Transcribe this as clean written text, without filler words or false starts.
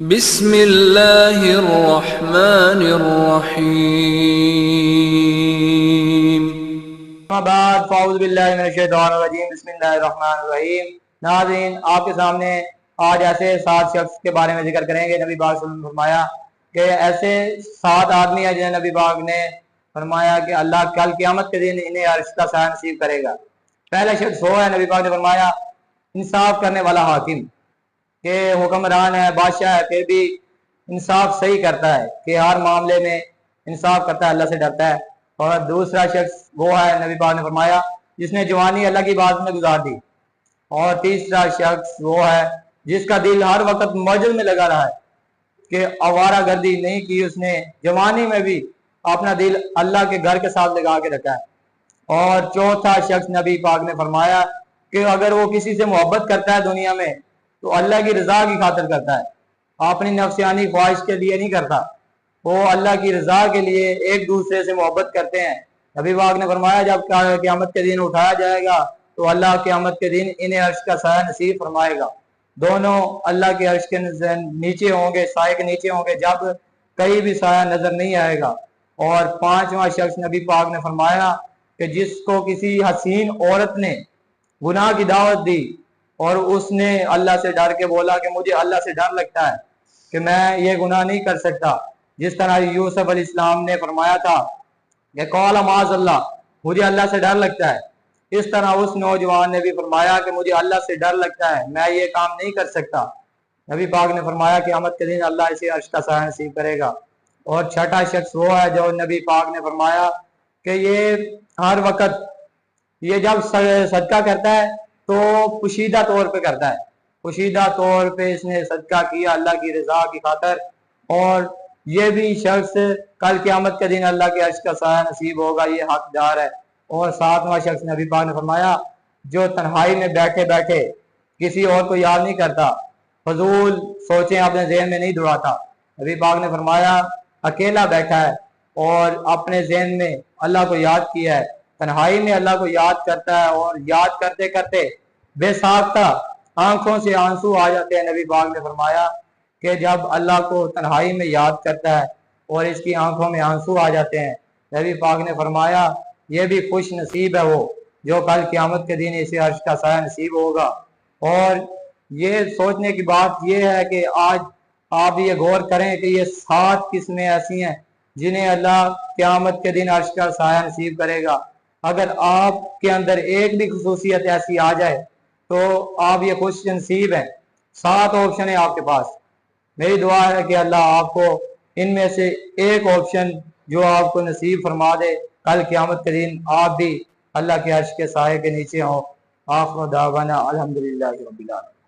بسم اللہ الرحمن الرحیم۔ اما بعد فاعوذ باللہ من الشیطان الرجیم، بسم اللہ الرحمن الرحیم۔ ناظرین، آپ کے سامنے آج ایسے 7 شخص کے بارے میں ذکر کریں گے۔ نبی پاک صلی اللہ علیہ وسلم نے فرمایا کہ ایسے 7 آدمی ہیں جنہیں نبی پاک نے فرمایا کہ اللہ کل قیامت کے دن انہیں عرش کا سایہ نصیب کرے گا۔ پہلا شخص وہ ہے، نبی پاک نے فرمایا انصاف کرنے والا حاکم، کہ حکمران ہے، بادشاہ ہے، پھر بھی انصاف صحیح کرتا ہے، کہ ہر معاملے میں انصاف کرتا ہے، اللہ سے ڈرتا ہے۔ اور دوسرا شخص وہ ہے، نبی پاک نے فرمایا جس نے جوانی اللہ کی عبادت میں گزار دی۔ اور تیسرا شخص وہ ہے جس کا دل ہر وقت مسجد میں لگا رہا ہے، کہ آوارہ گردی نہیں کی، اس نے جوانی میں بھی اپنا دل اللہ کے گھر کے ساتھ لگا کے رکھا ہے۔ اور چوتھا شخص نبی پاک نے فرمایا کہ اگر وہ کسی سے محبت کرتا ہے دنیا میں تو اللہ کی رضا کی خاطر کرتا ہے، اپنی نفسیانی خواہش کے لیے نہیں کرتا، وہ اللہ کی رضا کے لیے ایک دوسرے سے محبت کرتے ہیں۔ نبی پاک نے فرمایا جب قیامت کے دن اٹھایا جائے گا تو اللہ قیامت کے دن انہیں عرش کا سایہ نصیب فرمائے گا۔ دونوں اللہ کے عرش کے نیچے ہوں گے، سائے کے نیچے ہوں گے، جب کہیں بھی سایہ نظر نہیں آئے گا۔ اور پانچواں شخص نبی پاک نے فرمایا کہ جس کو کسی حسین عورت نے گناہ کی دعوت دی اور اس نے اللہ سے ڈر کے بولا کہ مجھے اللہ سے ڈر لگتا ہے کہ میں یہ گناہ نہیں کر سکتا، جس طرح یوسف علیہ السلام نے فرمایا تھا کہ قال معاذ اللہ، مجھے اللہ سے ڈر لگتا ہے، اس طرح اس نوجوان نے بھی فرمایا کہ مجھے اللہ سے ڈر لگتا ہے، میں یہ کام نہیں کر سکتا۔ نبی پاک نے فرمایا کہ قیامت کے دن اللہ اسے عرش کا سایہ نصیب کرے گا۔ اور چھٹا شخص وہ ہے جو نبی پاک نے فرمایا کہ یہ ہر وقت یہ جب صدقہ کرتا ہے تو پوشیدہ طور پہ کرتا ہے، پوشیدہ طور پہ اس نے صدقہ کیا اللہ کی رضا کی خاطر، اور یہ بھی شخص کل قیامت کے دن اللہ کے عرش کا سایہ نصیب ہوگا، یہ حقدار ہے۔ اور ساتواں شخص نبی پاک نے فرمایا جو تنہائی میں بیٹھے بیٹھے کسی اور کو یاد نہیں کرتا، فضول سوچیں اپنے ذہن میں نہیں دوڑاتا۔ نبی پاک نے فرمایا اکیلا بیٹھا ہے اور اپنے ذہن میں اللہ کو یاد کیا ہے، تنہائی میں اللہ کو یاد کرتا ہے، اور یاد کرتے کرتے بے ساختہ آنکھوں سے آنسو آ جاتے ہیں۔ نبی پاک نے فرمایا کہ جب اللہ کو تنہائی میں یاد کرتا ہے اور اس کی آنکھوں میں آنسو آ جاتے ہیں، نبی پاک نے فرمایا یہ بھی خوش نصیب ہے وہ جو کل قیامت کے دن اسے عرش کا سایہ نصیب ہوگا۔ اور یہ سوچنے کی بات یہ ہے کہ آج آپ یہ غور کریں کہ یہ 7 قسمیں ایسی ہیں جنہیں اللہ قیامت کے دن عرش کا سایہ نصیب کرے گا۔ اگر آپ کے اندر ایک بھی خصوصیت ایسی آ جائے تو آپ یہ خوش نصیب ہیں۔ 7 آپشن ہیں آپ کے پاس، میری دعا ہے کہ اللہ آپ کو ان میں سے ایک آپشن جو آپ کو نصیب فرما دے، کل قیامت کے دن آپ بھی اللہ کے عرش کے سائے کے نیچے ہوں۔ آخر دعوانا الحمدللہ رب العالمین۔